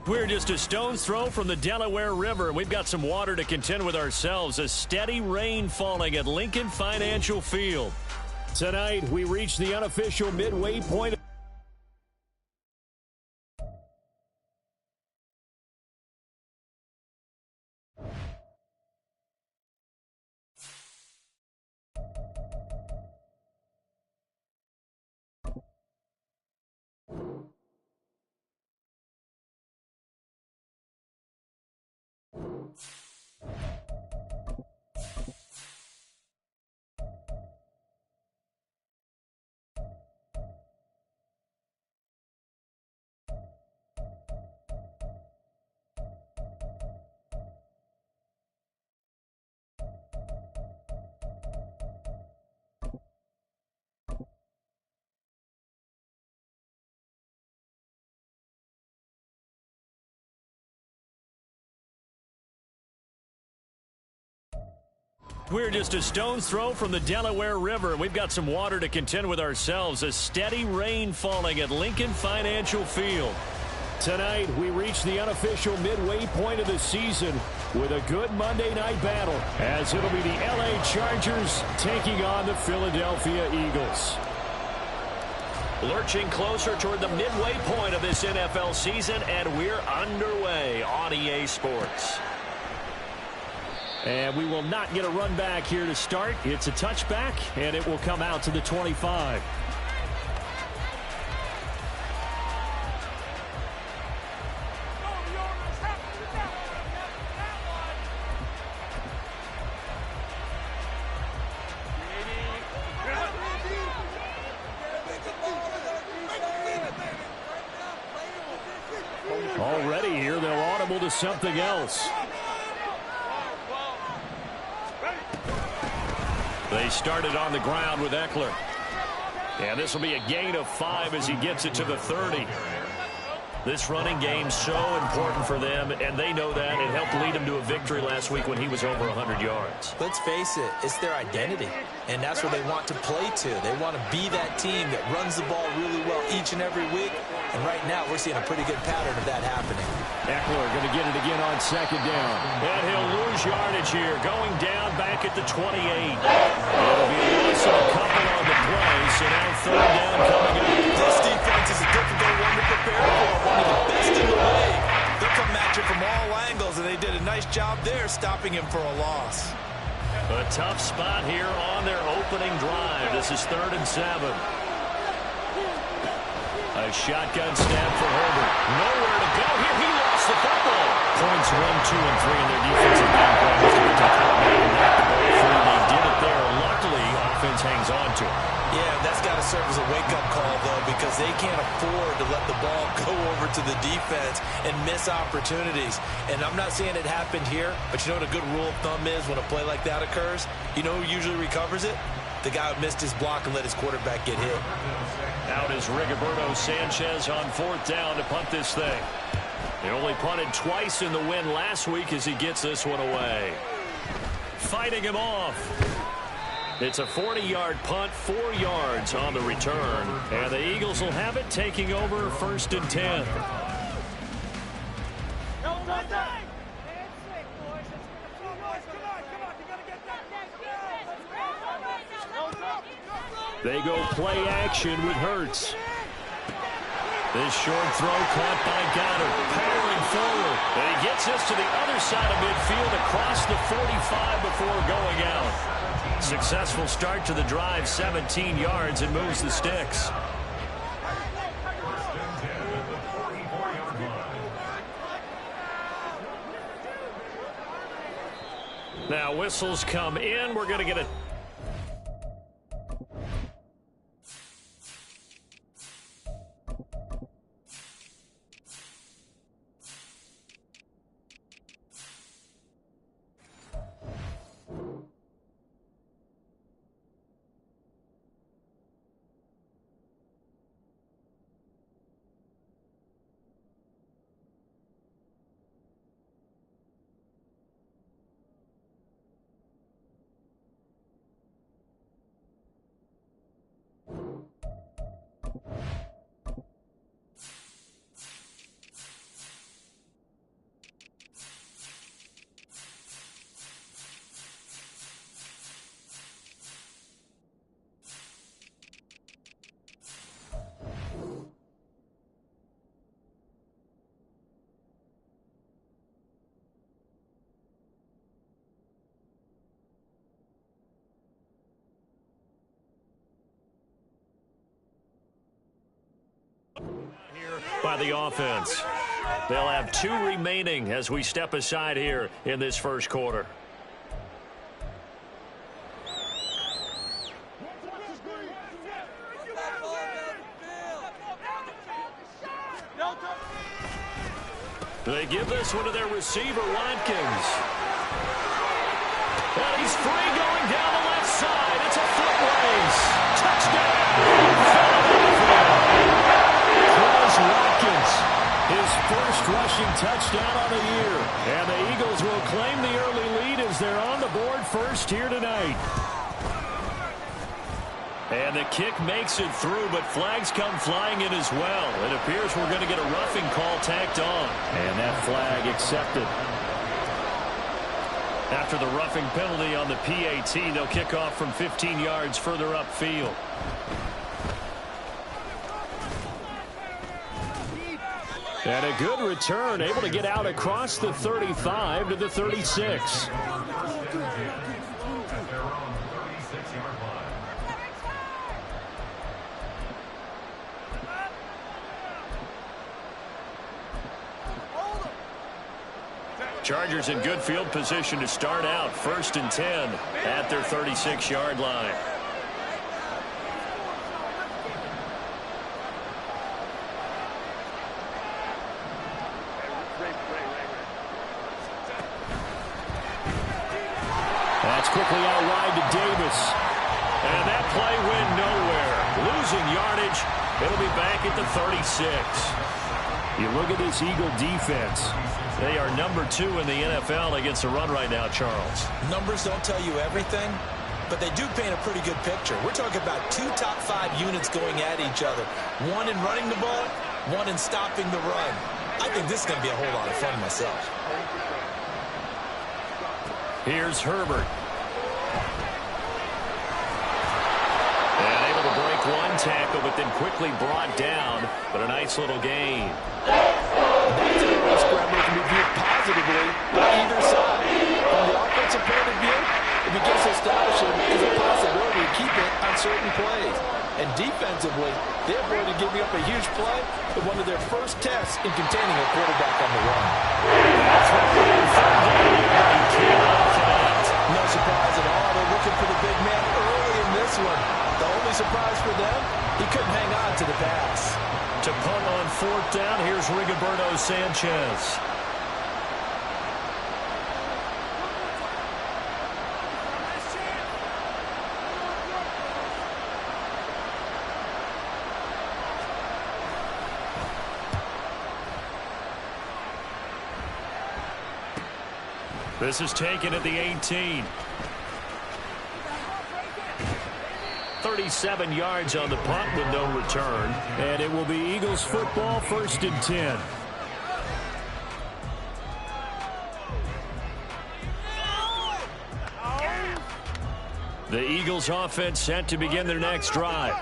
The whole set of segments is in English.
We're just a stone's throw from the Delaware River. We've got some water to contend with ourselves. A steady rain falling at Lincoln Financial Field. Tonight, we reach the unofficial midway point. We're just a stone's throw from the Delaware River. We've got some water to contend with ourselves. A steady rain falling at Lincoln Financial Field. Tonight, we reach the unofficial midway point of the season with a good Monday night battle, as it'll be the LA Chargers taking on the Philadelphia Eagles. Lurching closer toward the midway point of this NFL season, and we're underway on EA Sports. And we will not get a run back here to start. It's a touchback, and it will come out to the 25. Already here, they'll audible to something else. They started on the ground with Eckler. And this will be a gain of 5 as he gets it to the 30. This running game so important for them, and they know that. It helped lead them to a victory last week when he was over 100 yards. Let's face it, it's their identity, and that's what they want to play to. They want to be that team that runs the ball really well each and every week, And right now, we're seeing a pretty good pattern of that happening. Eckler going to get it again on second down. And he'll lose yardage here, going down back at the 28. It'll be a loss of a couple on the play, so now third down coming up. This defense is a difficult one to prepare for, one of the best in the league. They'll come at you from all angles, and they did a nice job there stopping him for a loss. A tough spot here on their opening drive. This is 3rd and 7. A shotgun snap for Herbert. Nowhere to go here. He lost the football. Points 1, 2, and 3 in their defensive game plan was to get to the top and knock the ball free. They did it there. Luckily, offense hangs on to it. Yeah, that's got to serve as a wake-up call, though, because they can't afford to let the ball go over to the defense and miss opportunities. And I'm not saying it happened here, but you know what a good rule of thumb is when a play like that occurs? You know who usually recovers it? The guy who missed his block and let his quarterback get hit. Out is Rigoberto Sanchez on 4th down to punt this thing. He only punted twice in the win last week as he gets this one away. Fighting him off. It's a 40-yard punt, 4 yards on the return. And the Eagles will have it, taking over 1st and 10. They go play action with Hurts. This short throw caught by Goddard. Powering forward. And he gets this to the other side of midfield across the 45 before going out. Successful start to the drive, 17 yards, and moves the sticks. Now whistles come in. We're going to get a by the offense. They'll have 2 remaining as we step aside here in this first quarter. They give this one to their receiver, Watkins. And he's free going down the left side. It's a foot race. Touchdown! Watkins, his first rushing touchdown on the year. And the Eagles will claim the early lead as they're on the board first here tonight. And the kick makes it through, but flags come flying in as well. It appears we're going to get a roughing call tacked on. And that flag accepted. After the roughing penalty on the PAT, they'll kick off from 15 yards further upfield. And a good return, able to get out across the 35 to the 36. Chargers in good field position to start out. 1st and 10 at their 36-yard line. That's quickly out wide to Davis. And that play went nowhere. Losing yardage. It'll be back at the 36. You look at this Eagle defense. They are number 2 in the NFL against the run right now, Charles. Numbers don't tell you everything, but they do paint a pretty good picture. We're talking about 2 top 5 units going at each other. One in running the ball, one in stopping the run. I think this is going to be a whole lot of fun myself. Here's Herbert. And able to break one tackle, but then quickly brought down. But a nice little gain. That's a run scrambler can be viewed positively by either side. From the offensive point of view, if he gets established, there's a possibility to keep it on certain plays. And defensively, they avoided giving up a huge play in one of their first tests in containing a quarterback on the run. No surprise at all. They're looking for the big man early in this one. The only surprise for them, he couldn't hang on to the pass. To punt on fourth down, here's Rigoberto Sanchez. This is taken at the 18. 37 yards on the punt with no return. And it will be Eagles football, 1st and 10. The Eagles offense set to begin their next drive.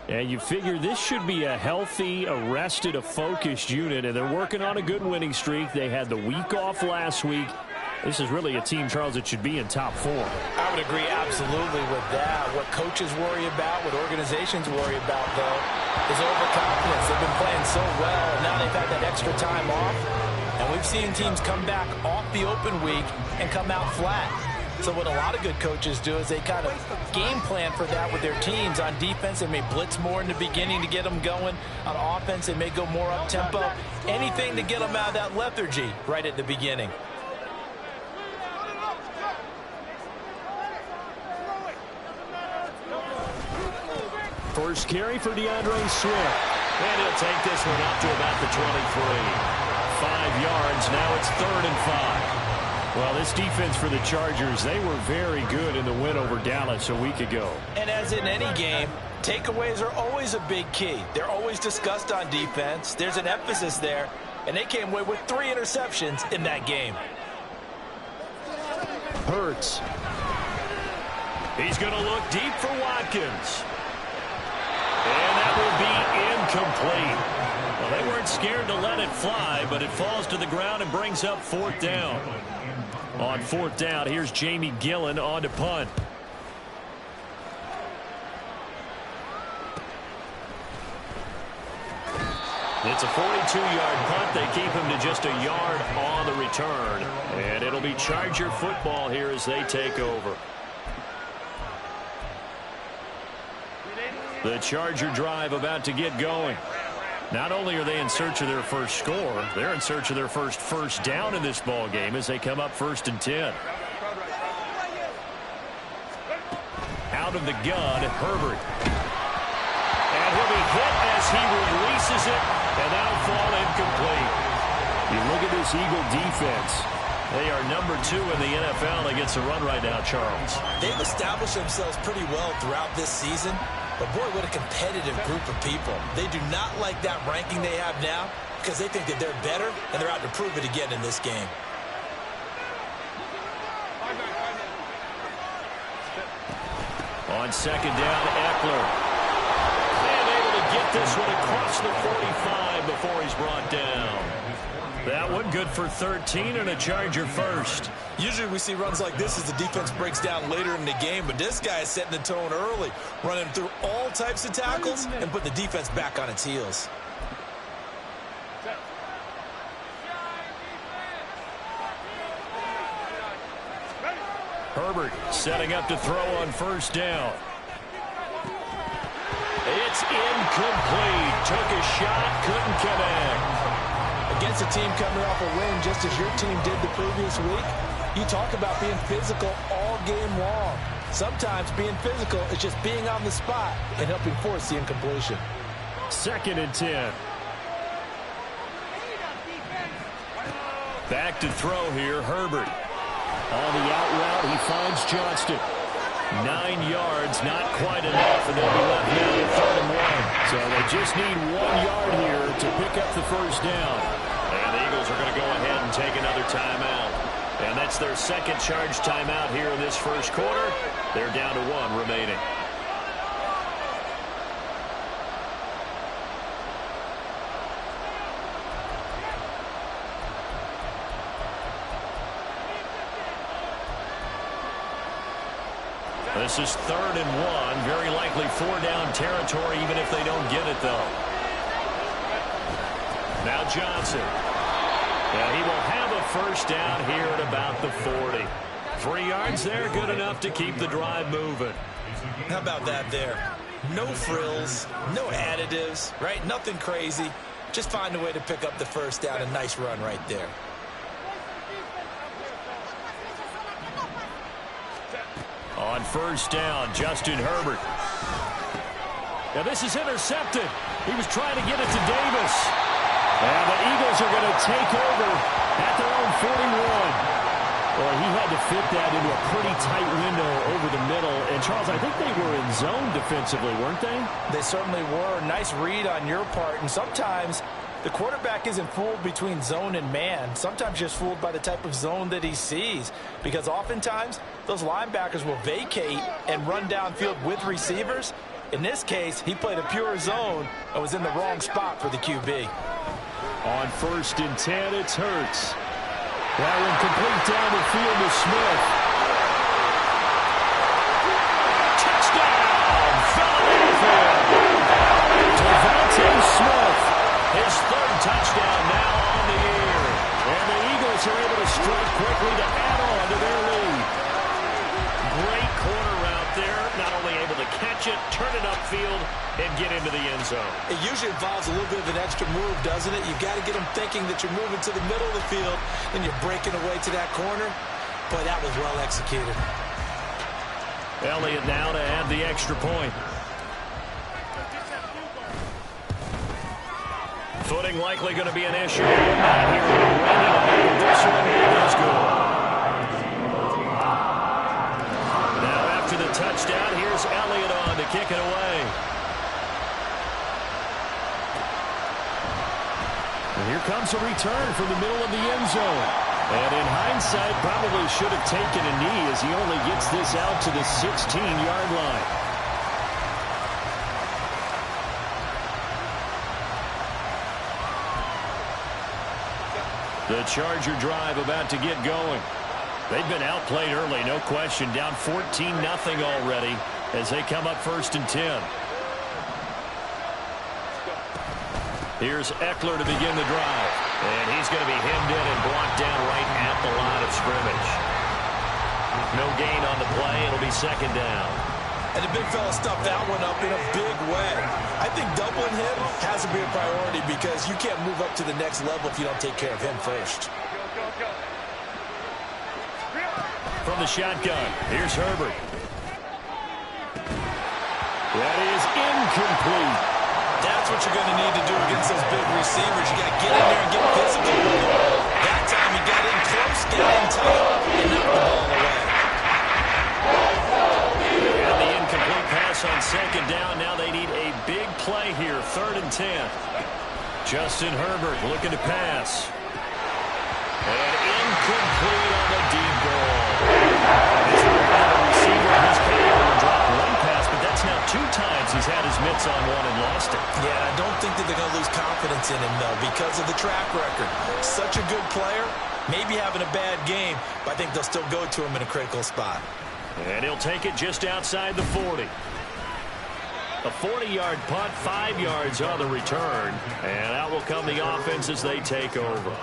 And you figure this should be a healthy, a rested, a focused unit. And they're working on a good winning streak. They had the week off last week. This is really a team, Charles, that should be in top 4. I would agree absolutely with that. What coaches worry about, what organizations worry about, though, is overconfidence. They've been playing so well, and now they've had that extra time off. And we've seen teams come back off the open week and come out flat. So what a lot of good coaches do is they kind of game plan for that with their teams. On defense, they may blitz more in the beginning to get them going. On offense, they may go more up-tempo. Anything to get them out of that lethargy right at the beginning. First carry for DeAndre Swift. And he'll take this one up to about the 23. 5 yards. Now it's 3rd and 5. Well, this defense for the Chargers, they were very good in the win over Dallas a week ago. And as in any game, takeaways are always a big key. They're always discussed on defense. There's an emphasis there. And they came away with 3 interceptions in that game. Hurts. He's going to look deep for Watkins. And that will be incomplete. Well, they weren't scared to let it fly, but it falls to the ground and brings up 4th down. On 4th down, here's Jamie Gillen on to punt. It's a 42-yard punt. They keep him to just a yard on the return. And it'll be Charger football here as they take over. The Charger drive about to get going. Not only are they in search of their first score, they're in search of their first down in this ball game as they come up 1st and 10. Out of the gun, Herbert. And he'll be hit as he releases it, and that'll fall incomplete. You look at this Eagle defense. They are number 2 in the NFL against the run right now, Charles. They've established themselves pretty well throughout this season. But, boy, what a competitive group of people. They do not like that ranking they have now because they think that they're better, and they're out to prove it again in this game. On 2nd down, Eckler. And able to get this one across the 45 before he's brought down. That one good for 13 and a Charger first. Usually we see runs like this as the defense breaks down later in the game, but this guy is setting the tone early, running through all types of tackles and putting the defense back on its heels. Herbert setting up to throw on 1st down. It's incomplete. Took a shot, couldn't connect. Against a team coming off a win just as your team did the previous week, you talk about being physical all game long. Sometimes being physical is just being on the spot and helping force the incompletion. 2nd and 10. Back to throw here, Herbert. On the out route, he finds Johnston. 9 yards, not quite enough, and they'll be left now with 3rd and 1. So they just need 1 yard here to pick up the first down. And the Eagles are going to go ahead and take another timeout. And that's their second charge timeout here in this first quarter. They're down to 1 remaining. This is 3rd and 1. Very likely 4-down territory, even if they don't get it, though. Now Johnson. And he will have a first down here at about the 40. 3 yards there, good enough to keep the drive moving. How about that there? No frills, no additives, right? Nothing crazy. Just find a way to pick up the first down. A nice run right there. On first down, Justin Herbert. Now this is intercepted. He was trying to get it to Davis. And the Eagles are going to take over at their own 41. Well, he had to fit that into a pretty tight window over the middle. And, Charles, I think they were in zone defensively, weren't they? They certainly were. Nice read on your part. And sometimes the quarterback isn't fooled between zone and man. Sometimes just fooled by the type of zone that he sees. Because oftentimes those linebackers will vacate and run downfield with receivers. In this case, he played a pure zone and was in the wrong spot for the QB. On 1st and 10, it's Hurts. That one complete down the field to Smith. Touchdown! Philadelphia! Devontae Smith, his 3rd touchdown now on the year. And the Eagles are able to strike quickly to add on to their lead. Great corner route there. Not only able to catch it, turn it upfield, and get into the end zone. It usually involves a little bit of an extra move, doesn't it? You've got to get them thinking that you're moving to the middle of the field, and you're breaking away to that corner. Boy, that was well executed. Elliott now to add the extra point. Footing likely going to be an issue. Not here. This one is good. Now after the touchdown, here's Elliott on to kick it away. And here comes a return from the middle of the end zone. And in hindsight, probably should have taken a knee as he only gets this out to the 16-yard line. The Charger drive about to get going. They've been outplayed early, no question. Down 14-0 already as they come up 1st and 10. Here's Eckler to begin the drive. And he's going to be hemmed in and blocked down right at the line of scrimmage. No gain on the play. It'll be 2nd down. And the big fella stuffed that one up in a big way. I think doubling him has to be a priority because you can't move up to the next level if you don't take care of him first. From the shotgun, here's Herbert. That is incomplete. That's what you're going to need to do against those big receivers. You got to get in there and get physical with them. That time he got in close, got in tight, and knocked the ball away. And the incomplete pass on 2nd down. Now they need a big play here. 3rd and 10. Justin Herbert looking to pass. And incomplete on the deep ball. It's rare that a receiver in his caliber will drop one pass, but that's now 2 times he's had his mitts on one and lost it. Yeah, I don't think that they're going to lose confidence in him, though, because of the track record. Such a good player, maybe having a bad game, but I think they'll still go to him in a critical spot. And he'll take it just outside the 40. A 40-yard punt, 5 yards on the return. And out will come the offense as they take over.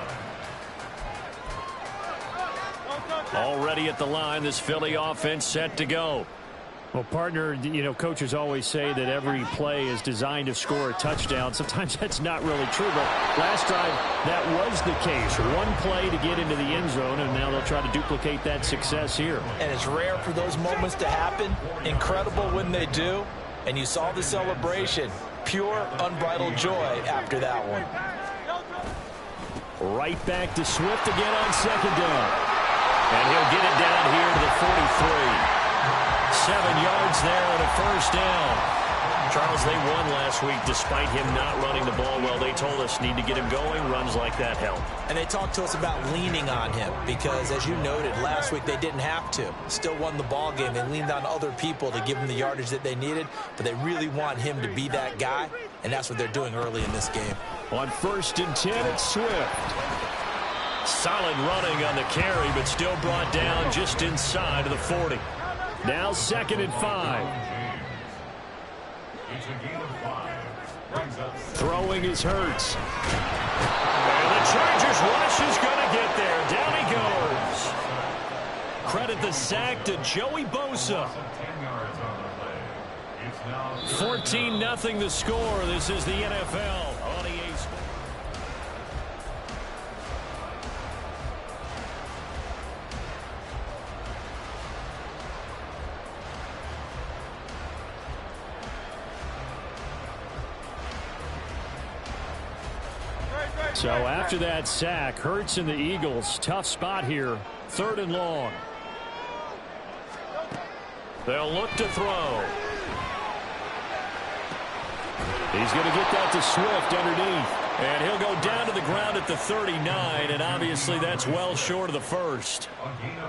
Already at the line, this Philly offense set to go. Well, partner, you know, coaches always say that every play is designed to score a touchdown. Sometimes that's not really true, but last drive, that was the case. One play to get into the end zone, and now they'll try to duplicate that success here. And it's rare for those moments to happen. Incredible when they do. And you saw the celebration. Pure, unbridled joy after that one. Right back to Swift again on 2nd down. And he'll get it down here to the 43. 7 there and a first down. Charles, they won last week despite him not running the ball well. They told us need to get him going. Runs like that help. And they talked to us about leaning on him because, as you noted, last week they didn't have to. Still won the ball game. They leaned on other people to give them the yardage that they needed, but they really want him to be that guy, and that's what they're doing early in this game. On 1st and 10, it's Swift. Solid running on the carry, but still brought down just inside of the 40. Now 2nd and 5. Throwing is Hurts. And the Chargers rush is going to get there. Down he goes. Credit the sack to Joey Bosa. 14-0 the score. This is the NFL on EA Sports. So after that sack, Hurts and the Eagles, tough spot here. 3rd and long. They'll look to throw. He's going to get that to Swift underneath. And he'll go down to the ground at the 39, and obviously that's well short of the first.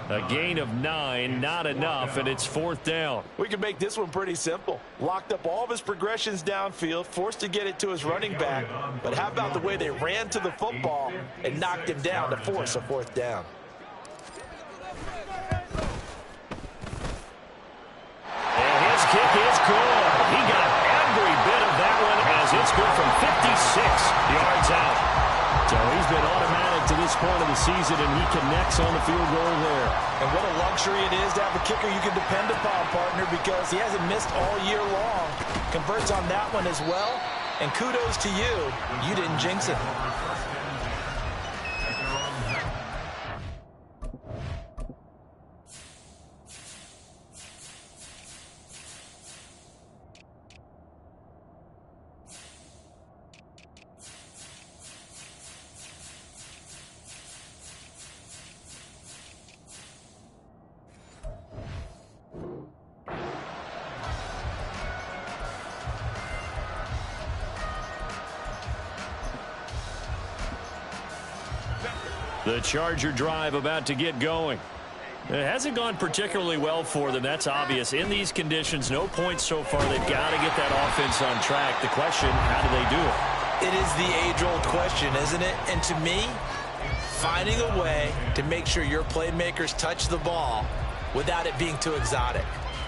A gain of 9, not enough, and it's 4th down. We can make this one pretty simple. Locked up all of his progressions downfield, forced to get it to his running back. But how about the way they ran to the football and knocked him down to force a 4th down? And his kick is good. He got every bit of that one as it's good from 56 yards out. So he's been automatic to this point of the season, and he connects on the field goal there. And what a luxury it is to have a kicker you can depend upon, partner, because he hasn't missed all year long. Converts on that one as well. And kudos to you. You didn't jinx it. The Charger drive about to get going. It hasn't gone particularly well for them. That's obvious. In these conditions, no points so far. They've got to get that offense on track. The question, how do they do it? It is the age-old question, isn't it? And to me, finding a way to make sure your playmakers touch the ball without it being too exotic.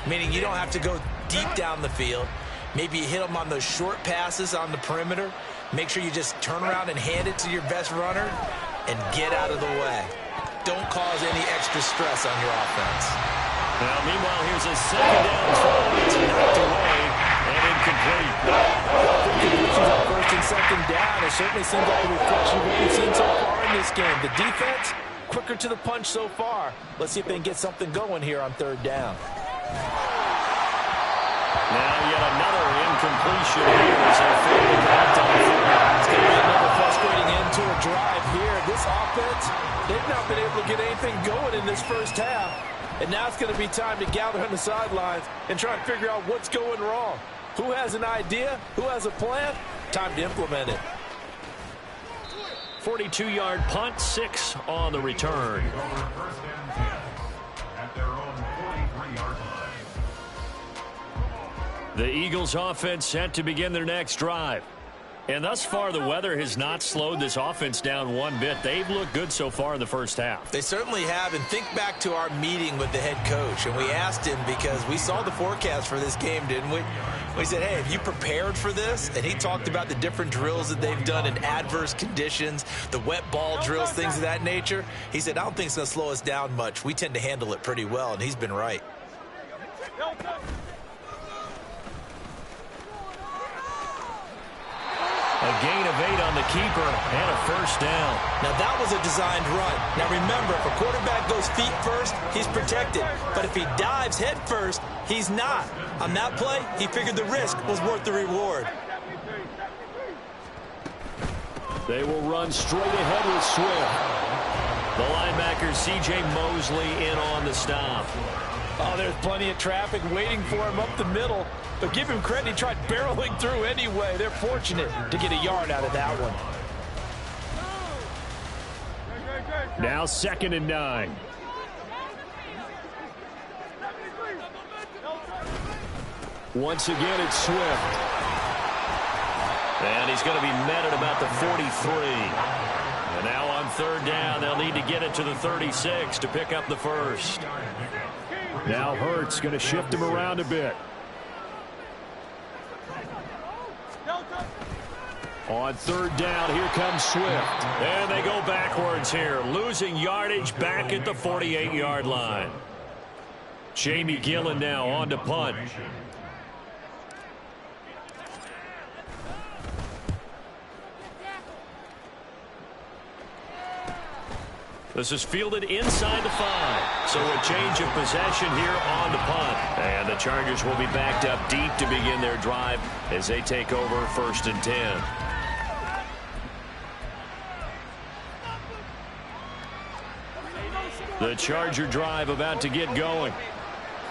Meaning you don't have to go deep down the field. Maybe you hit them on those short passes on the perimeter. Make sure you just turn around and hand it to your best runner and get out of the way. Don't cause any extra stress on your offense. Now, meanwhile, here's a 2nd down throw. It's knocked away and incomplete. Completions on 1st and 2nd down. It certainly seems like a reflection of what we've seen so far in this game. The defense, quicker to the punch so far. Let's see if they can get something going here on 3rd down. Now yet another incompletion here as they fail to connect on 4th. It's going to be another frustrating end to a drive here. This offense, they've not been able to get anything going in this first half. And now it's going to be time to gather on the sidelines and try and figure out what's going wrong. Who has an idea? Who has a plan? Time to implement it. 42-yard punt, 6 on the return. The Eagles offense set to begin their next drive. And thus far, the weather has not slowed this offense down one bit. They've looked good so far in the first half. They certainly have. And think back to our meeting with the head coach. And we asked him because we saw the forecast for this game, didn't we? We said, hey, have you prepared for this? And he talked about the different drills that they've done in adverse conditions, the wet ball drills, things of that nature. He said, I don't think it's going to slow us down much. We tend to handle it pretty well. And he's been right. A gain of 8 on the keeper and a first down. Now, that was a designed run. Now, remember, if a quarterback goes feet first, he's protected. But if he dives head first, he's not. On that play, he figured the risk was worth the reward. They will run straight ahead with Swift. The linebacker, C.J. Mosley, in on the stop. Oh, there's plenty of traffic waiting for him up the middle. But give him credit, he tried barreling through anyway. They're fortunate to get a yard out of that one. Now 2nd and 9. Once again, it's Swift. And he's going to be met at about the 43. And now on 3rd down, they'll need to get it to the 36 to pick up the first. Now Hurts going to shift him around a bit. On 3rd down, here comes Swift. And they go backwards here, losing yardage back at the 48-yard line. Jamie Gillen now on to punt. This is fielded inside the 5. So a change of possession here on the punt. And the Chargers will be backed up deep to begin their drive as they take over 1st and 10. The Charger drive about to get going.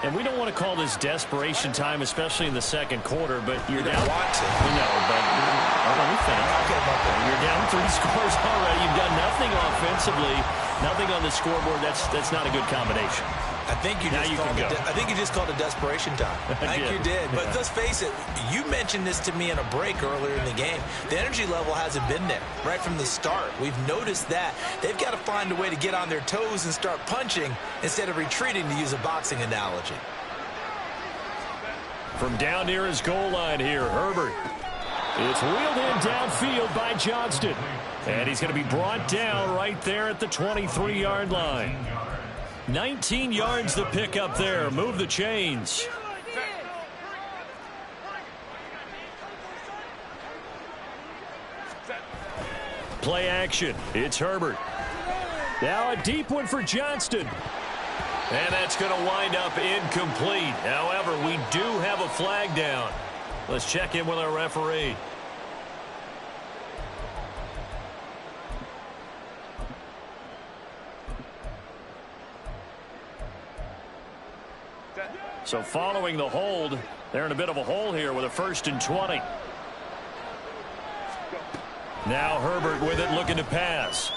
And we don't want to call this desperation time, especially in the 2nd quarter, but you're down. Want to. No, but let me finish. You're down 3 scores already. You've done nothing offensively, nothing on the scoreboard. That's not a good combination. I think you just called it desperation time. I think you did. But let's face it, you mentioned this to me in a break earlier in the game. The energy level hasn't been there right from the start. We've noticed that. They've got to find a way to get on their toes and start punching instead of retreating, to use a boxing analogy. From down near his goal line here, Herbert. It's wheeled in downfield by Johnston. And he's going to be brought down right there at the 23-yard line. 19 yards the pick up there. Move the chains. Play action. It's Herbert. Now a deep one for Johnston. And that's going to wind up incomplete. However, we do have a flag down. Let's check in with our referee. So following the hold, they're in a bit of a hole here with a 1st and 20. Now Herbert with it, looking to pass.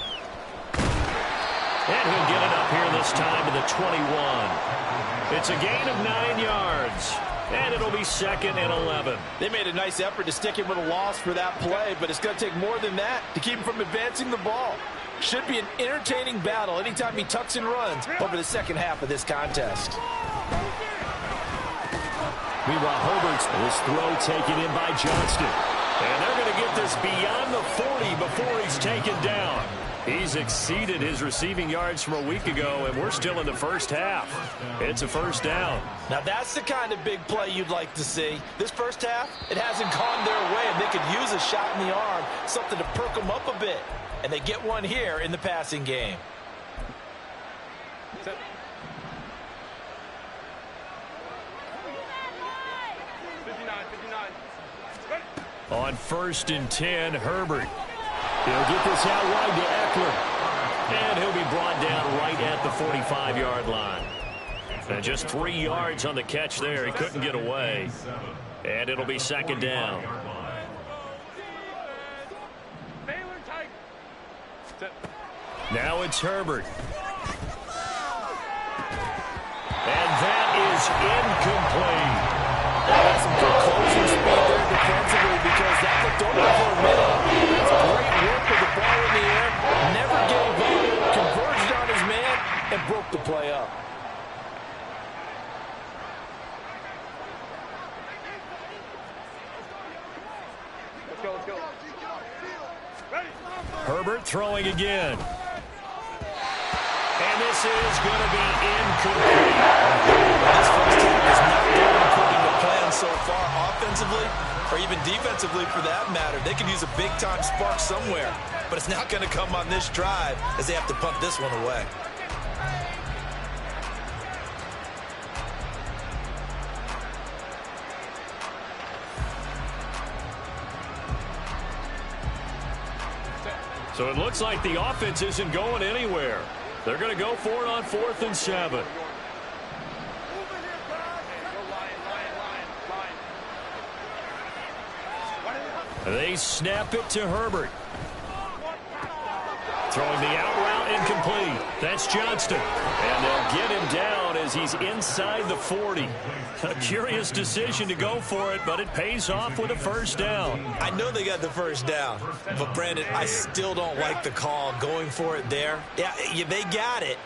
And he'll get it up here this time to the 21. It's a gain of 9 yards. And it'll be 2nd and 11. They made a nice effort to stick him with a loss for that play, but it's going to take more than that to keep him from advancing the ball. Should be an entertaining battle anytime he tucks and runs over the second half of this contest. Meanwhile, Herbert's this throw taken in by Johnston. And they're going to get this beyond the 40 before he's taken down. He's exceeded his receiving yards from a week ago, and we're still in the first half. It's a 1st down. Now that's the kind of big play you'd like to see. This first half, it hasn't gone their way, and they could use a shot in the arm, something to perk them up a bit. And they get one here in the passing game. On 1st and 10, Herbert. He'll get this out wide to Eckler. And he'll be brought down right at the 45-yard line. And just 3 yards on the catch there. He couldn't get away. And it'll be 2nd down. Now it's Herbert. And that is incomplete. That's some good closing speed there defensively, because that looked over for a minute. That's great work with the ball in the air. Never gave up. Converged on his man and broke the play up. Let's go, let's go. Herbert throwing again. And this is going to be incomplete. This first half is not going according to plan so far, offensively or even defensively for that matter. They could use a big-time spark somewhere, but it's not going to come on this drive as they have to punt this one away. So it looks like the offense isn't going anywhere. They're going to go for it on 4th and 7. They snap it to Herbert. Throwing the out route incomplete. That's Johnston. And they'll get him down as he's inside the 40. A curious decision to go for it, but it pays off with a first down. I know they got the first down, but Brandon, I still don't like the call going for it there. Yeah, they got it,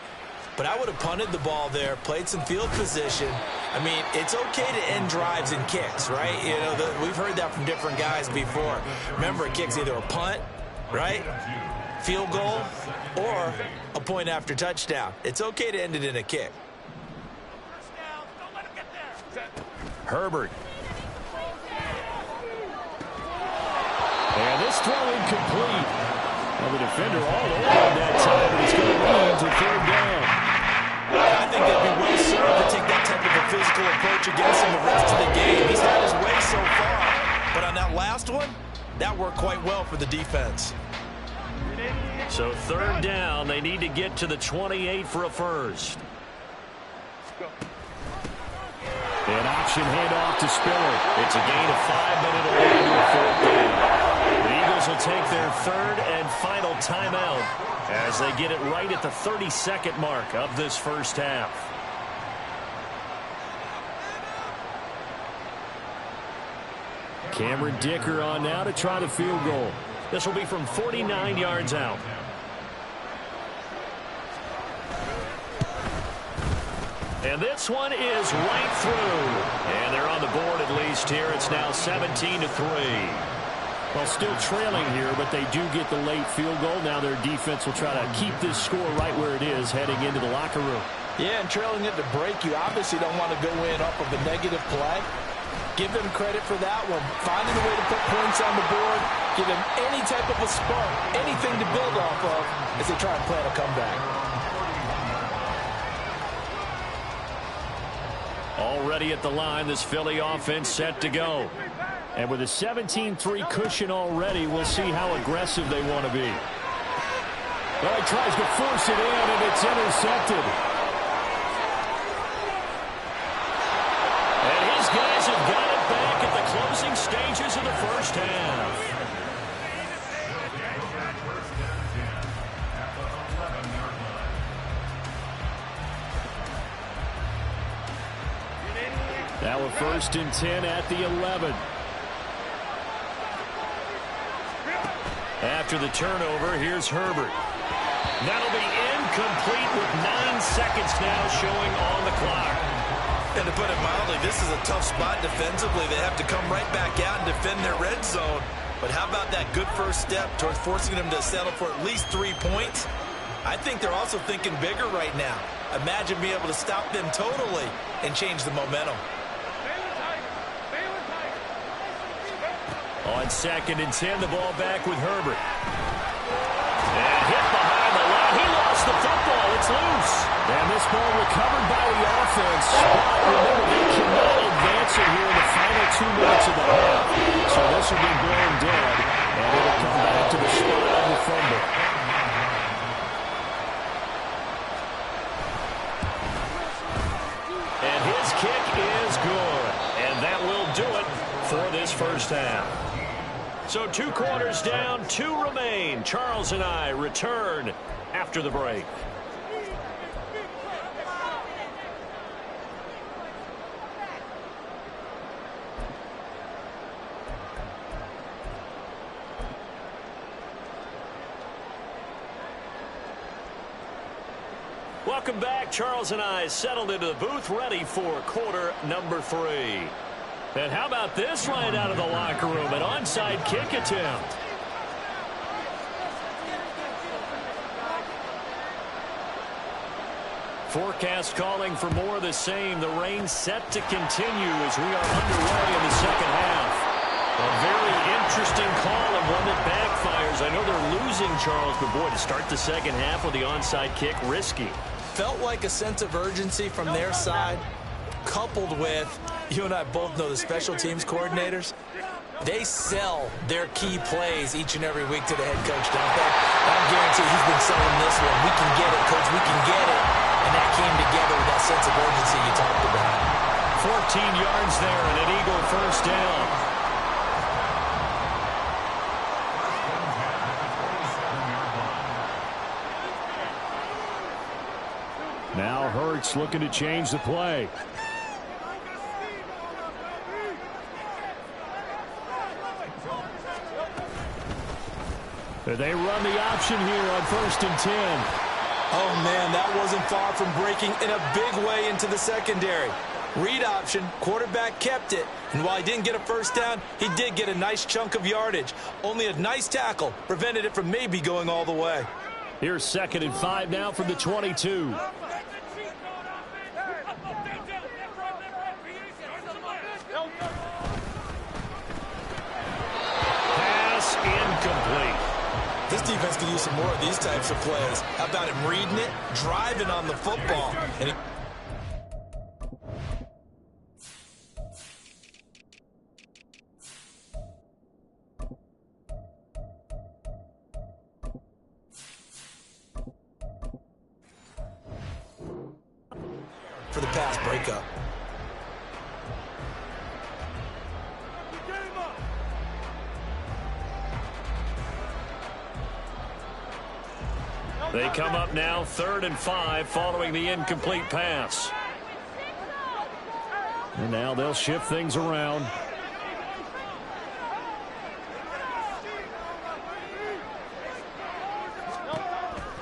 but I would have punted the ball there, played some field position. I mean, it's okay to end drives and kicks, right? You know, we've heard that from different guys before. Remember, a kick's either a punt, right? Field goal, or a point after touchdown. It's okay to end it in a kick. Herbert. And this throw incomplete. Well, the defender all over that time, and it's going to lead to third down. I think they'd be well served to take that type of a physical approach against him the rest of the game. He's had his way so far, but on that last one, that worked quite well for the defense. So third down, they need to get to the 28 for a first. An option handoff to Spiller. It's a gain of 5, but it'll lead to a fourth down. The Eagles will take their third and final timeout as they get it right at the 32nd mark of this first half. Cameron Dicker on now to try the field goal. This will be from 49 yards out. And this one is right through. And they're on the board at least here. It's now 17-3. Well, still trailing here, but they do get the late field goal. Now their defense will try to keep this score right where it is heading into the locker room. Yeah, and trailing it to break, you obviously don't want to go in off of a negative play. Give them credit for that one. Finding a way to put points on the board, give them any type of a spark, anything to build off of as they try and plan a comeback. Already at the line, this Philly offense set to go. And with a 17-3 cushion already, we'll see how aggressive they want to be. Well, he tries to force it in, and it's intercepted. And his guys have got it back at the closing stages of the first half. Now a 1st and 10 at the 11. After the turnover, here's Herbert. That'll be incomplete with 9 seconds now showing on the clock. And to put it mildly, this is a tough spot defensively. They have to come right back out and defend their red zone. But how about that good first step towards forcing them to settle for at least 3 points? I think they're also thinking bigger right now. Imagine being able to stop them totally and change the momentum. On 2nd and 10, the ball back with Herbert. And hit behind the line. He lost the football. It's loose. And this ball recovered by the offense. But remember, they cannot advance it here in the final 2 minutes of the half. So this will be blown dead. And it'll come back to the spot of the fumble. And his kick is good. And that will do it for this first half. So 2 quarters down, 2 remain. Charles and I return after the break. Welcome back. Charles and I settled into the booth, ready for quarter number 3. And how about this right out of the locker room? An onside kick attempt. Forecast calling for more of the same. The rain set to continue as we are underway in the second half. A very interesting call and one that backfires. I know they're losing, Charles, but boy, to start the second half with the onside kick, risky. Felt like a sense of urgency from their side, coupled with, you and I both know the special teams coordinators, they sell their key plays each and every week to the head coach, don't they? I guarantee he's been selling this one. We can get it, coach, we can get it. And that came together with that sense of urgency you talked about. 14 yards there and an Eagle first down. defense looking to change the play. They run the option here on 1st and 10. Oh, man, that wasn't far from breaking in a big way into the secondary. Read option, quarterback kept it, and while he didn't get a first down, he did get a nice chunk of yardage. Only a nice tackle prevented it from maybe going all the way. Here's 2nd and 5 now from the 22. Pass incomplete. This defense could use some more of these types of plays. How about him reading it, driving on the football, and for the pass breakup. They come up now 3rd and 5 following the incomplete pass. And now they'll shift things around.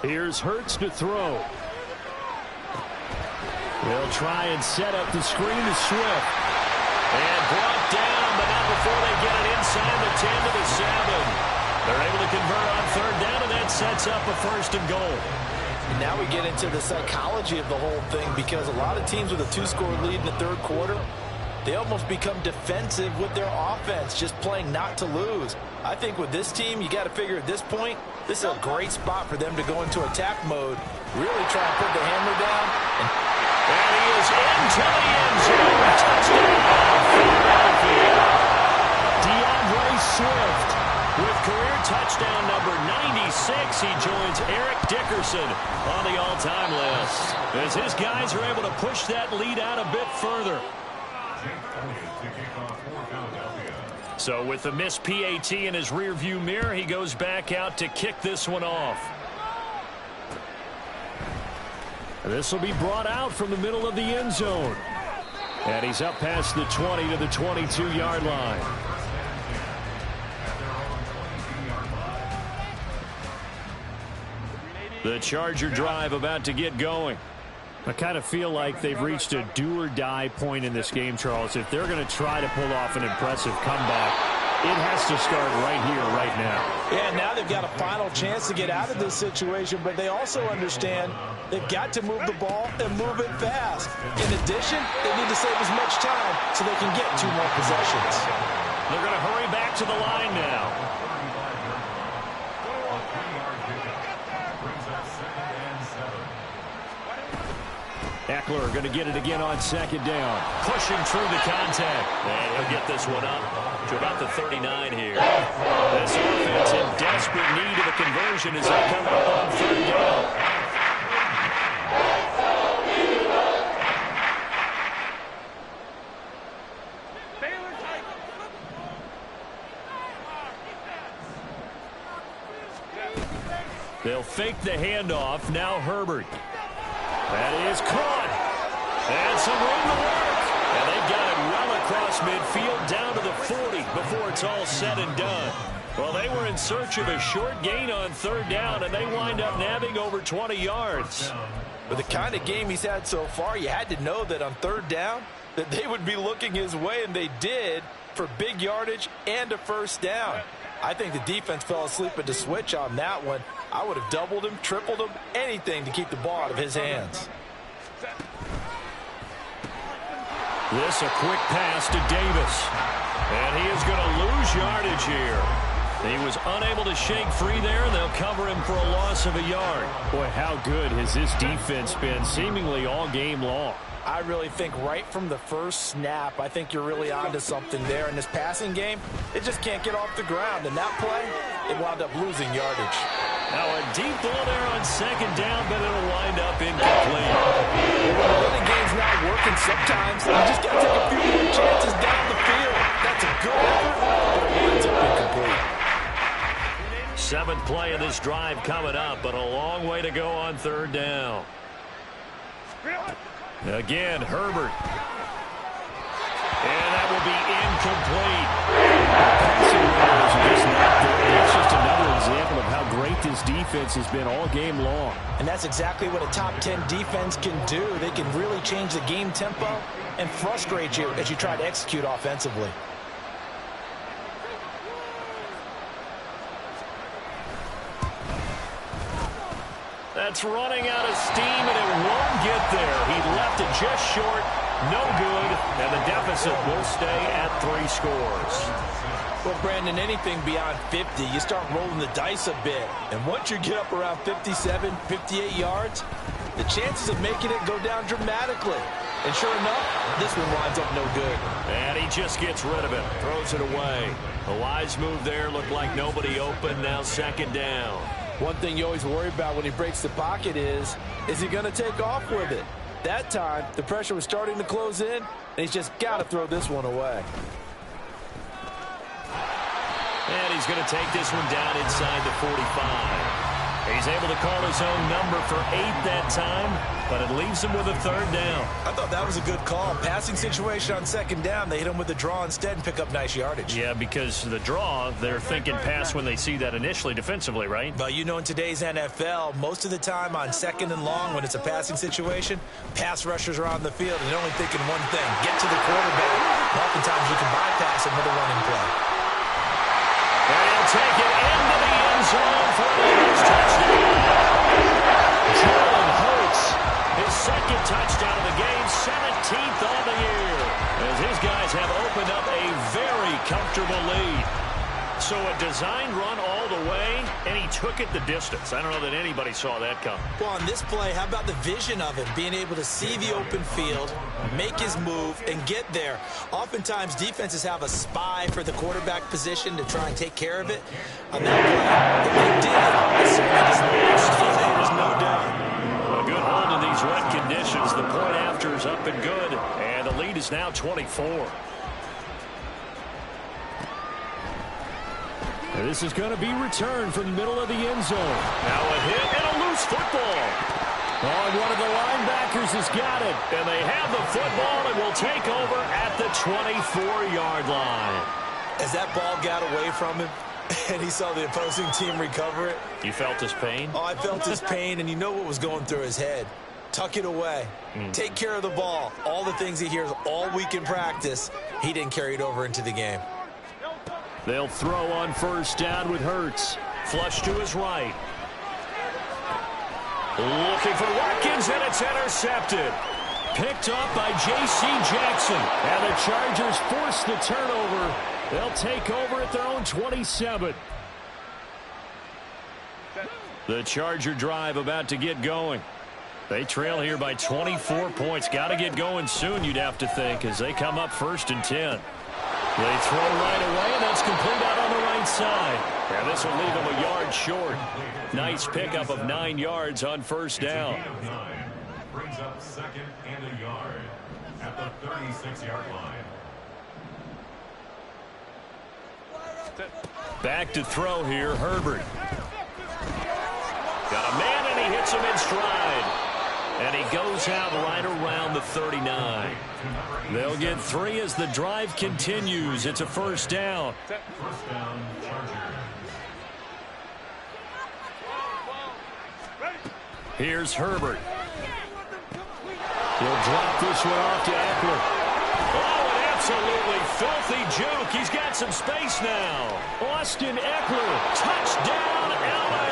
Here's Hurts to throw. They'll try and set up the screen to Swift. And brought down, but not before they get it inside the 10 to the 7. They're able to convert on 3rd down, and that sets up a 1st and goal. And now we get into the psychology of the whole thing, because a lot of teams with a 2-score lead in the 3rd quarter, they almost become defensive with their offense, just playing not to lose. I think with this team, you got to figure at this point, this is a great spot for them to go into attack mode, really try and put the hammer down. And he is into the end zone. Touchdown, Philadelphia. DeAndre Swift with career touchdown number 96. He joins Eric Dickerson on the all-time list, as his guys are able to push that lead out a bit further. So with the missed PAT in his rearview mirror, he goes back out to kick this one off. This will be brought out from the middle of the end zone. And he's up past the 20 to the 22-yard line. The Charger drive about to get going. I kind of feel like they've reached a do-or-die point in this game, Charles. If they're going to try to pull off an impressive comeback, it has to start right here, right now. Yeah, now they've got a final chance to get out of this situation, but they also understand they've got to move the ball and move it fast. In addition, they need to save as much time so they can get 2 more possessions. They're going to hurry back to the line now. Eckler going to get it again on 2nd down. Pushing through the contact. And he'll get this one up to about the 39 here. This offense in desperate need of a conversion as they come up on 3rd down. They'll fake the handoff. Now Herbert. That is caught. And some room to work. And they've got it well across midfield down to the 40 before it's all said and done. Well, they were in search of a short gain on 3rd down, and they wind up nabbing over 20 yards. With the kind of game he's had so far, you had to know that on 3rd down that they would be looking his way, and they did, for big yardage and a 1st down. I think the defense fell asleep at the switch on that one. I would have doubled him, tripled him, anything to keep the ball out of his hands. This a quick pass to Davis. And he is going to lose yardage here. He was unable to shake free there, and they'll cover him for a loss of a yard. Boy, how good has this defense been seemingly all game long? I really think right from the first snap, I think you're really onto something there. In this passing game, it just can't get off the ground. And that play, it wound up losing yardage. Now a deep ball there on 2nd down, but it'll wind up incomplete. When the running game's not working sometimes, you just got to take a few more chances down the field. That's a good effort, but it winds up incomplete. 7th play of this drive coming up, but a long way to go on 3rd down. Again, Herbert. And that will be incomplete. Passing runners are just not there. That's just another example of how great this defense has been all game long. And that's exactly what a top 10 defense can do. They can really change the game tempo and frustrate you as you try to execute offensively. That's running out of steam, and it won't get there. He left it just short. No good. And the deficit will stay at 3 scores. Well, Brandon, anything beyond 50, you start rolling the dice a bit. And once you get up around 57, 58 yards, the chances of making it go down dramatically. And sure enough, this one winds up no good. And he just gets rid of it. Throws it away. A wise move there. Looked like nobody open. Now 2nd down. One thing you always worry about when he breaks the pocket is he going to take off with it? That time, the pressure was starting to close in, and he's just got to throw this one away. And he's going to take this one down inside the 45. He's able to call his own number for 8 that time, but it leaves him with a 3rd down. I thought that was a good call. Passing situation on 2nd down. They hit him with the draw instead and pick up nice yardage. Yeah, because the draw, they're thinking pass when they see that initially defensively, right? But you know, in today's NFL, most of the time on 2nd and long, when it's a passing situation, pass rushers are on the field and they're only thinking one thing: get to the quarterback. And oftentimes you can bypass another running play. And he'll take it into the end zone for the first touchdown. Jalen Hurts, his 2nd touchdown of the game, 17th on the year, as his guys have opened up a very comfortable lead. So a designed run all the way, and he took it the distance. I don't know that anybody saw that coming. Well, on this play, how about the vision of him, being able to see the open field, make his move, and get there. Oftentimes, defenses have a spy for the quarterback position to try and take care of it. On that play, if they did, it certainly just there's no doubt. A good hold in these wet conditions. The point after is up and good, and the lead is now 24. And this is going to be returned from the middle of the end zone. Now a hit and a loose football. Oh, one of the linebackers has got it. And they have the football and will take over at the 24-yard line. As that ball got away from him and he saw the opposing team recover it. You felt his pain? Oh, I felt his pain, and you know what was going through his head. Tuck it away. Take care of the ball. All the things he hears all week in practice, he didn't carry it over into the game. They'll throw on 1st down with Hurts. Flush to his right. Looking for Watkins, and it's intercepted. Picked up by J.C. Jackson. And the Chargers force the turnover. They'll take over at their own 27. The Charger drive about to get going. They trail here by 24 points. Got to get going soon, you'd have to think, as they come up 1st and 10. They throw right away, and that's complete out on the right side. And this will leave them a yard short. Nice pickup of 9 yards on 1st down. Brings up 2nd and a yard at the 36-yard line. Back to throw here, Herbert. Got a man, and he hits him in stride. And he goes out right around the 39. They'll get 3 as the drive continues. It's a 1st down. First down, Chargers. Here's Herbert. He'll drop this one off to Eckler. Oh, an absolutely filthy juke. He's got some space now. Austin Eckler, touchdown, LA.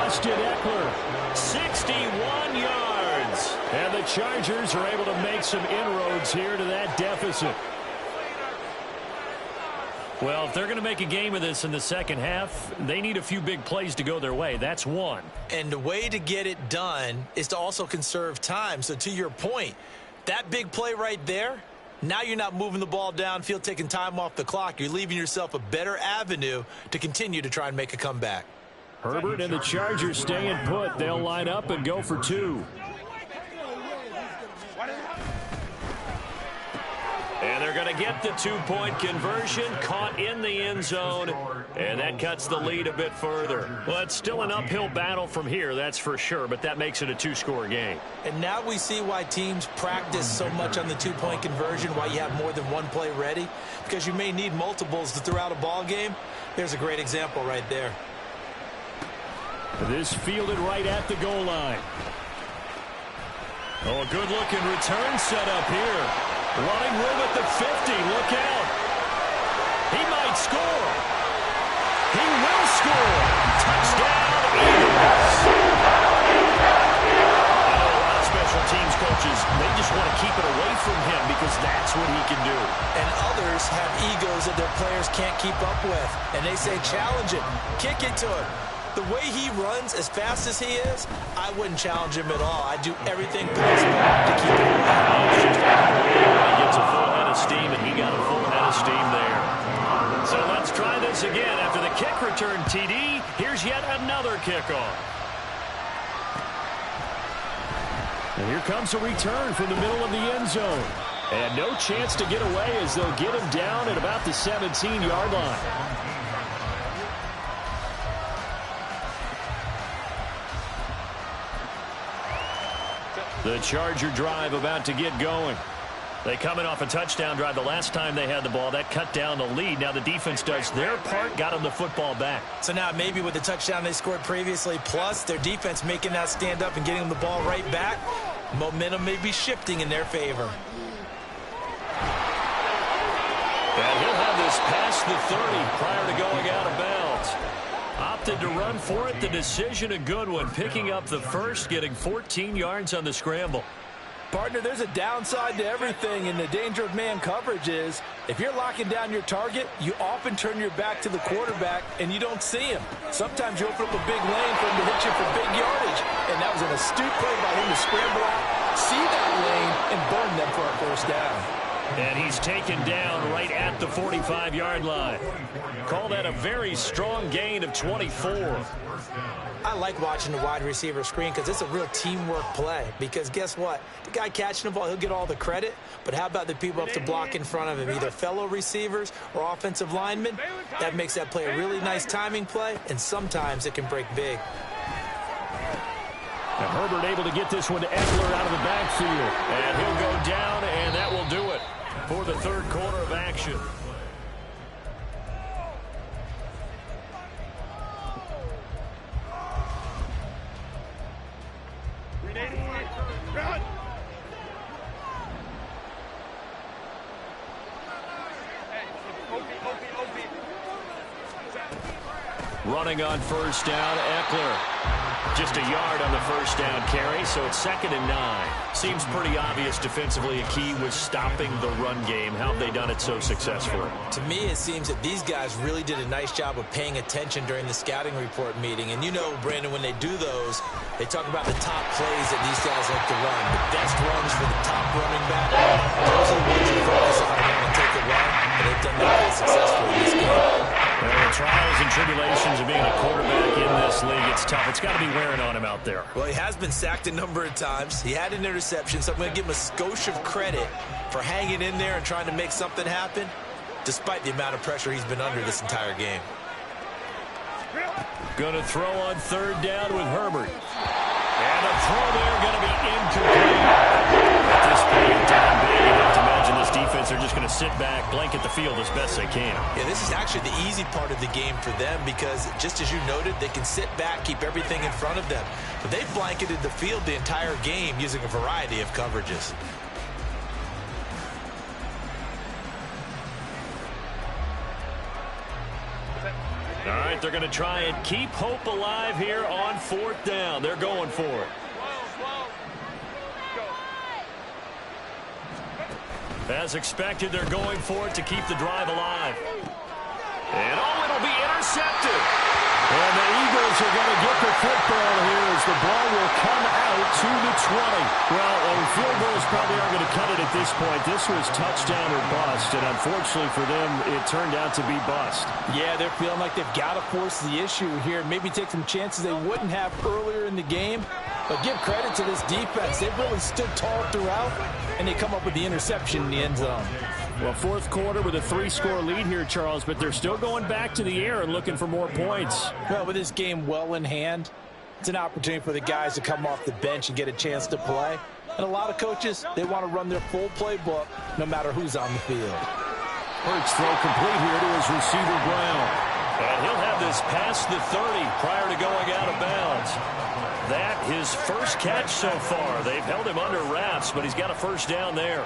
Austin Eckler, 61 yards. And the Chargers are able to make some inroads here to that deficit. Well, if they're going to make a game of this in the 2nd half, they need a few big plays to go their way. That's one. And the way to get it done is to also conserve time. So to your point, that big play right there, now you're not moving the ball downfield, taking time off the clock. You're leaving yourself a better avenue to continue to try and make a comeback. Herbert and the Chargers staying put. They'll line up and go for 2. And they're going to get the two-point conversion, caught in the end zone, and that cuts the lead a bit further. Well, it's still an uphill battle from here, that's for sure, but that makes it a two-score game. And now we see why teams practice so much on the two-point conversion, why you have more than one play ready, because you may need multiples to throw out a ball game. There's a great example right there. This fielded right at the goal line. Oh, a good-looking return set up here. Running room at the 50. Look out. He might score. He will score. Touchdown, Eagles. I know a lot of special teams coaches, they just want to keep it away from him because that's what he can do. And others have egos that their players can't keep up with. And they say, challenge it. Kick it to him. The way he runs as fast as he is, I wouldn't challenge him at all. I'd do everything possible to keep him away. He gets a full head of steam, and he got a full head of steam there. So let's try this again. After the kick return TD, here's yet another kickoff. And here comes a return from the middle of the end zone. And no chance to get away as they'll get him down at about the 17-yard line. The Charger drive about to get going. They coming off a touchdown drive the last time they had the ball. That cut down the lead. Now the defense does their part, got them the football back. So now maybe with the touchdown they scored previously, plus their defense making that stand up and getting them the ball right back, momentum may be shifting in their favor. And he'll have this past the 30 prior to going out of bounds. Opted to run for it. The decision a good one. Picking up the first, getting 14 yards on the scramble. Partner, there's a downside to everything, and the danger of man coverage is if you're locking down your target, you often turn your back to the quarterback and you don't see him. Sometimes you open up a big lane for him to hit you for big yardage, and that was an astute play by him to scramble out, see that lane, and burn them for a first down. And he's taken down right at the 45-yard line. Call that a very strong gain of 24. I like watching the wide receiver screen because it's a real teamwork play. Because guess what? The guy catching the ball, he'll get all the credit. But how about the people up to block in front of him, either fellow receivers or offensive linemen? That makes that play a really nice timing play, and sometimes it can break big. And Herbert able to get this one to Ekeler out of the backfield. And he'll go down, and that will do it for the third quarter of action. Running on first down, Ekeler. Just a yard on the first down carry, so it's 2nd and 9. Seems pretty obvious defensively a key was stopping the run game. How have they done it so successfully? To me, it seems that these guys really did a nice job of paying attention during the scouting report meeting. And you know, Brandon, when they do those, they talk about the top plays that these guys like to run. The best runs for the top running back. Those are the ones you focus on and want to take a run. And they've done that very successfully in this game. The trials and tribulations of being a quarterback in this league, it's tough. It's got to be wearing on him out there. Well, he has been sacked a number of times. He had an interception, so I'm going to give him a skosh of credit for hanging in there and trying to make something happen, despite the amount of pressure he's been under this entire game. Going to throw on third down with Herbert. And the throw there going to be incomplete. At this point in time, big enough to imagine this defense are just going to sit back, blanket the field as best they can. Yeah, this is actually the easy part of the game for them because, just as you noted, they can sit back, keep everything in front of them. But they've blanketed the field the entire game using a variety of coverages. All right, they're going to try and keep hope alive here on 4th down. They're going for it. As expected, they're going for it to keep the drive alive. And, it'll be intercepted. And the Eagles are going to get the football here as the ball will come out to the 20. Well, field goals probably aren't going to cut it at this point. This was touchdown or bust, and unfortunately for them, it turned out to be bust. Yeah, they're feeling like they've got to force the issue here, maybe take some chances they wouldn't have earlier in the game. But give credit to this defense. They've really stood tall throughout, and they come up with the interception in the end zone. Well, fourth quarter with a 3-score lead here, Charles, but they're still going back to the air and looking for more points. Well, with this game well in hand, it's an opportunity for the guys to come off the bench and get a chance to play. And a lot of coaches, they want to run their full playbook no matter who's on the field. Hurts throw complete here to his receiver, Brown. And he'll have this past the 30 prior to going out of bounds. That his first catch so far. They've held him under wraps, but he's got a first down there.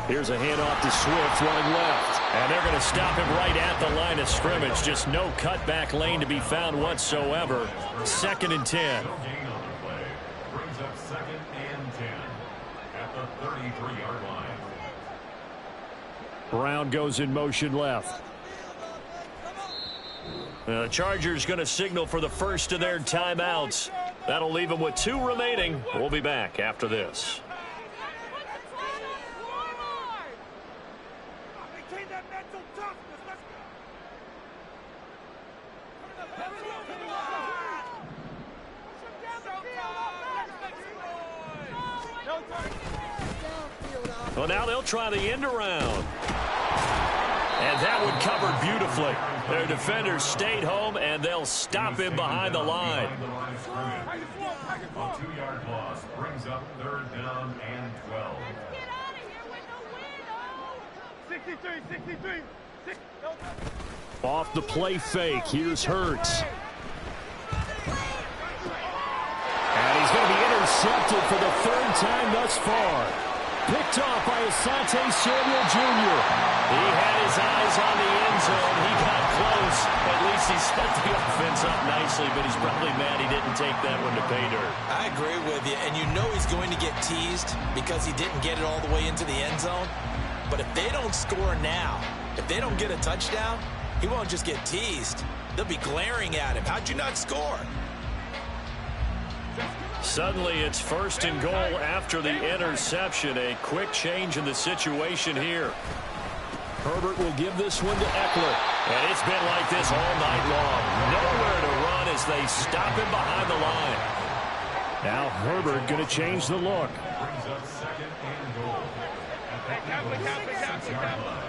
Here's a handoff to Swift running left. And they're going to stop him right at the line of scrimmage. Just no cutback lane to be found whatsoever. 2nd and 10. Brings up 2nd and 10 at the 33-yard line. Brown goes in motion left. The Chargers going to signal for the first of their timeouts. That'll leave them with 2 remaining. We'll be back after this. Well, now they'll try the end around. And that one covered beautifully. Their defenders stayed home, and they'll stop him behind the line. A 2-yard loss brings up 3rd down and 12. 63. Off the play fake, here's Hurts. And he's going to be intercepted for the 3rd time thus far. Picked off by Asante Samuel Jr. He had his eyes on the end zone. He got close. At least he set the offense up nicely, but he's probably mad he didn't take that one to pay dirt. I agree with you, and you know he's going to get teased because he didn't get it all the way into the end zone. But if they don't score now, if they don't get a touchdown, he won't just get teased. They'll be glaring at him. How'd you not score? Suddenly it's 1st and goal after the interception. A quick change in the situation here. Herbert will give this one to Eckler. And it's been like this all night long. Nowhere to run as they stop him behind the line. Now Herbert going to change the look. Brings up 2nd and goal at the 6-yard line.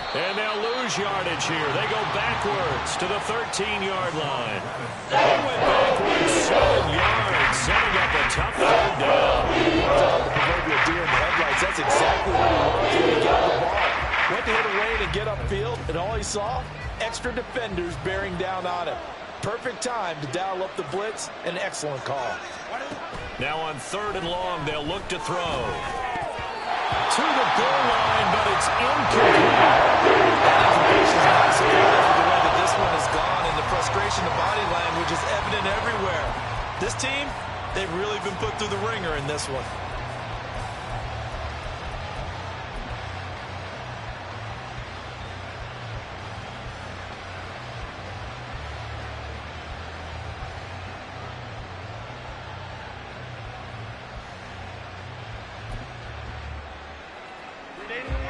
And they'll lose yardage here. They go backwards to the 13-yard line. They went backwards 7 yards, setting up a tough 3rd down. The proverbial deer in the headlights. That's exactly what he wanted when he got the ball. Went to hit a lane and get upfield, and all he saw, extra defenders bearing down on him. Perfect time to dial up the blitz. An excellent call. Now on 3rd and long, they'll look to throw. To the goal line, but it's incomplete. That information is not surprising the way that this one has gone, and the frustration, the body language is evident everywhere. This team, they've really been put through the ringer in this one.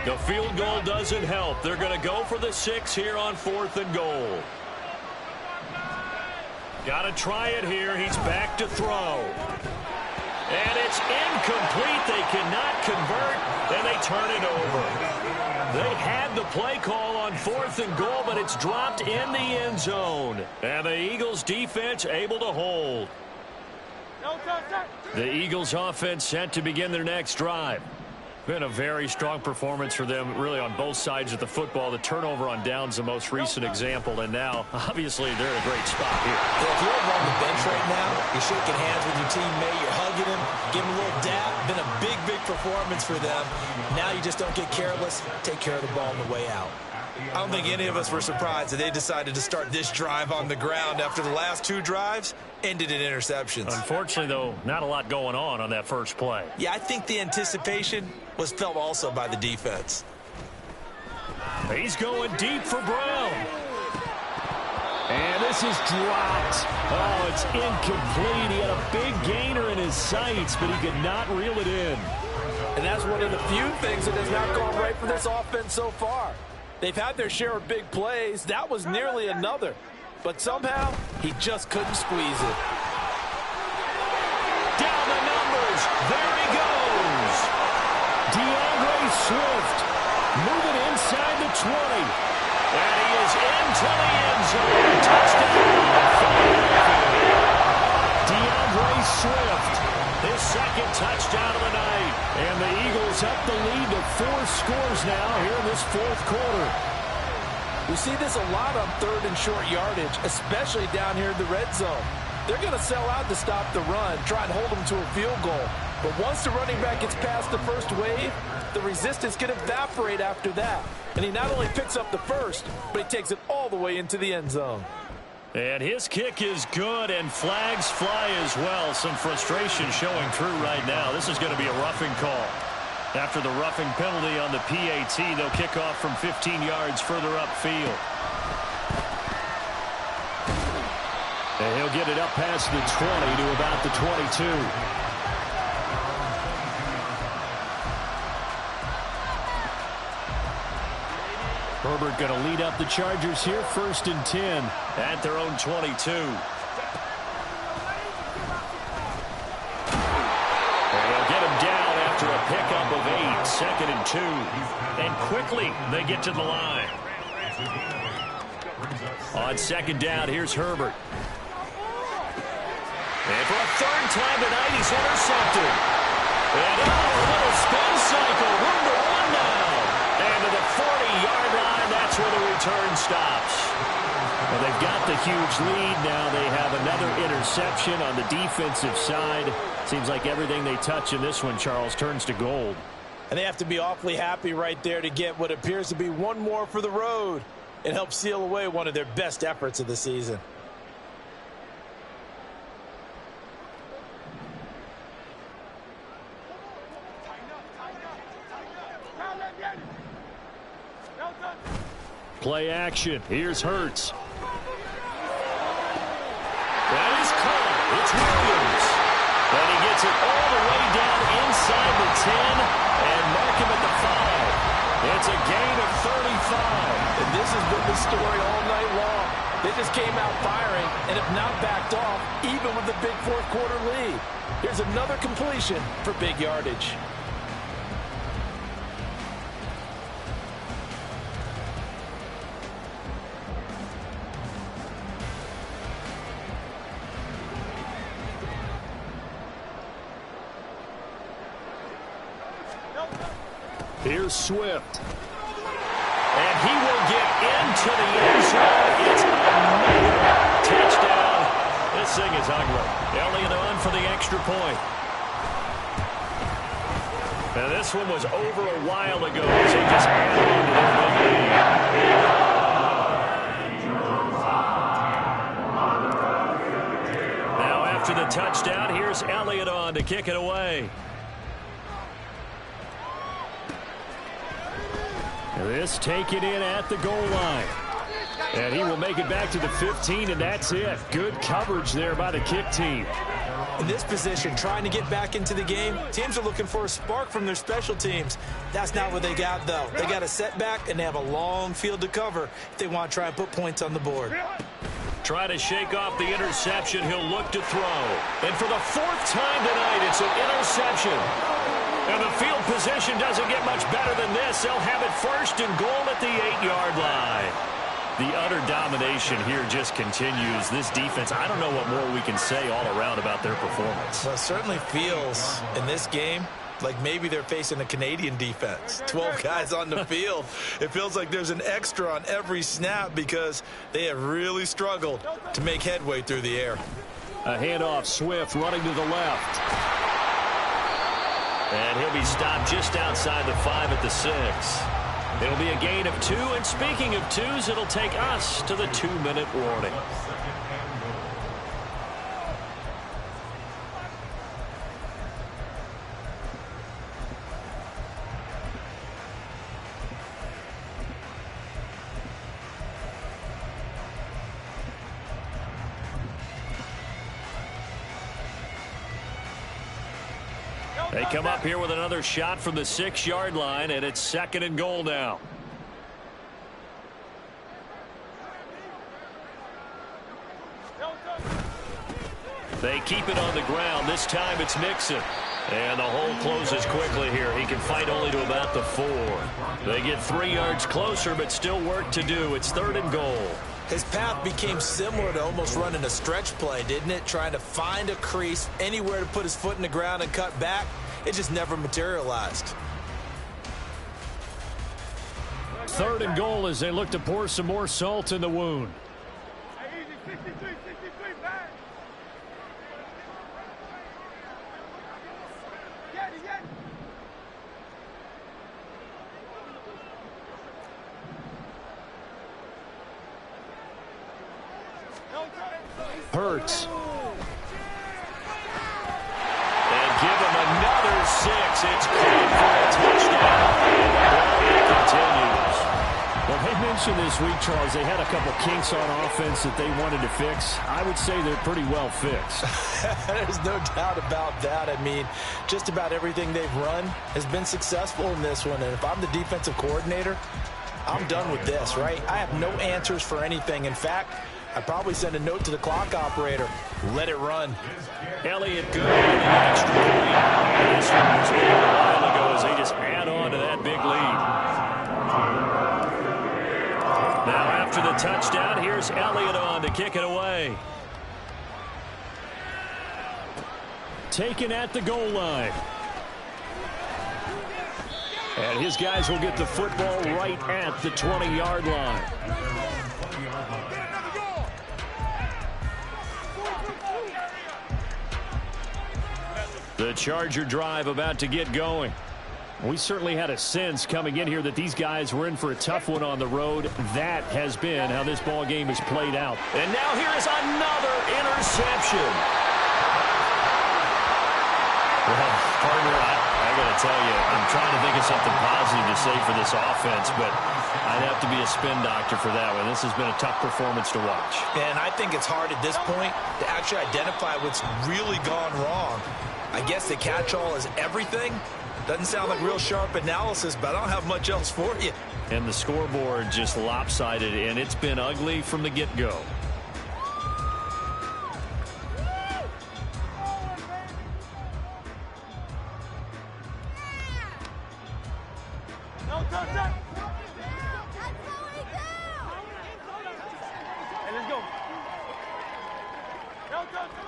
The field goal doesn't help. They're going to go for the 6 here on 4th and goal. Got to try it here. He's back to throw. And it's incomplete. They cannot convert, and they turn it over. They had the play call on 4th and goal, but it's dropped in the end zone. And the Eagles defense able to hold. The Eagles offense set to begin their next drive. Been a very strong performance for them, really, on both sides of the football. The turnover on downs, the most recent example, and now, obviously, they're in a great spot here. Yeah, if you're over on the bench right now, you're shaking hands with your teammate, you're hugging him, giving him a little dap. Been a big, big performance for them. Now you just don't get careless. Take care of the ball on the way out. I don't think any of us were surprised that they decided to start this drive on the ground after the last 2 drives ended in interceptions. Unfortunately, though, not a lot going on that first play. Yeah, I think the anticipation was felt also by the defense. He's going deep for Brown. And this is dropped. Oh, it's incomplete. He had a big gainer in his sights, but he could not reel it in. And that's one of the few things that has not gone right for this offense so far. They've had their share of big plays. That was nearly another. But somehow, he just couldn't squeeze it. Down the numbers. There he goes. DeAndre Swift moving inside the 20. And he is into the end zone. Touchdown. DeAndre Swift, his second touchdown of the night. And the Eagles up the lead to 4 scores now here in this fourth quarter. We see this a lot on third and short yardage, especially down here in the red zone. They're going to sell out to stop the run, try and hold them to a field goal. But once the running back gets past the first wave, the resistance can evaporate after that. And he not only picks up the first, but he takes it all the way into the end zone. And his kick is good, and flags fly as well. Some frustration showing through right now. This is going to be a roughing call. After the roughing penalty on the PAT, they'll kick off from 15 yards further upfield. And he'll get it up past the 20 to about the 22. Herbert going to lead up the Chargers here, 1st and 10 at their own 22. And they'll get him down after a pickup of 8, 2nd and 2. And quickly they get to the line. On 2nd down, here's Herbert. And for a 3rd time tonight, he's intercepted. And a little spin cycle, room to run now. And to the 40-yard line, that's where the return stops. Well, they've got the huge lead. Now they have another interception on the defensive side. Seems like everything they touch in this one, Charles, turns to gold. And they have to be awfully happy right there to get what appears to be one more for the road. It helps seal away one of their best efforts of the season. Play action. Here's Hurts. That is caught. It's Williams. And he gets it all the way down inside the 10 and mark him at the 5. It's a gain of 35. And this has been the story all night long. They just came out firing and have not backed off, even with the big fourth quarter lead. Here's another completion for big yardage. Here's Swift. And he will get into the end zone. It's another touchdown. This thing is ugly. Elliott on for the extra point. And this one was over a while ago, so just added on to the lead. Now after the touchdown, here's Elliott on to kick it away. This taken in at the goal line. And he will make it back to the 15, and that's it. Good coverage there by the kick team. In this position, trying to get back into the game, teams are looking for a spark from their special teams. That's not what they got, though. They got a setback, and they have a long field to cover if they want to try and put points on the board. Try to shake off the interception. He'll look to throw. And for the 4th time tonight, it's an interception. And the field position doesn't get much better than this. They'll have it 1st and goal at the 8-yard line. The utter domination here just continues. This defense, I don't know what more we can say all around about their performance. Well, it certainly feels in this game like maybe they're facing a Canadian defense. 12 guys on the field. It feels like there's an extra on every snap because they have really struggled to make headway through the air. A handoff, Swift running to the left. And he'll be stopped just outside the 5 at the 6. It'll be a gain of 2, and speaking of 2s, it'll take us to the 2-minute warning. They come up here with another shot from the 6-yard line, and it's 2nd and goal now. They keep it on the ground. This time it's Nixon. And the hole closes quickly here. He can fight only to about the 4. They get 3 yards closer, but still work to do. It's 3rd and goal. His path became similar to almost running a stretch play, didn't it? Trying to find a crease, anywhere to put his foot in the ground and cut back. It just never materialized. 3rd and goal as they look to pour some more salt in the wound. Hurts. And give him another 6. It's caught for a touchdown. It continues. Well, they mentioned this week, Charles, they had a couple kinks on offense that they wanted to fix. I would say they're pretty well fixed. There's no doubt about that. I mean, just about everything they've run has been successful in this one. And if I'm the defensive coordinator, I'm done with this, right? I have no answers for anything. In fact, I'd probably send a note to the clock operator. Let it run. Elliott good on the extra point. This one was made a while ago as they just add on to that big lead. Now after the touchdown, here's Elliott on to kick it away. Taken at the goal line. And his guys will get the football right at the 20-yard line. The Charger drive about to get going. We certainly had a sense coming in here that these guys were in for a tough one on the road. That has been how this ball game has played out. And now here is another interception. Well, partner, I got to tell you, I'm trying to think of something positive to say for this offense, but I'd have to be a spin doctor for that one. This has been a tough performance to watch. And I think it's hard at this point to actually identify what's really gone wrong. I guess the catch-all is everything. Doesn't sound like real sharp analysis, but I don't have much else for you. And the scoreboard just lopsided, and it's been ugly from the get-go.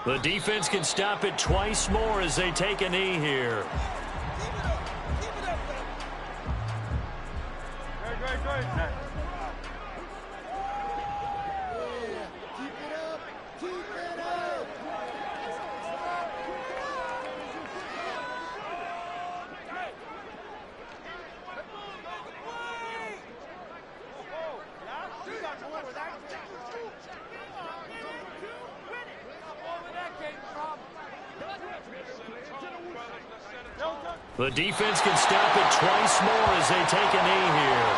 The defense can stop it twice more as they take a knee here. The defense can stop it twice more as they take a knee here.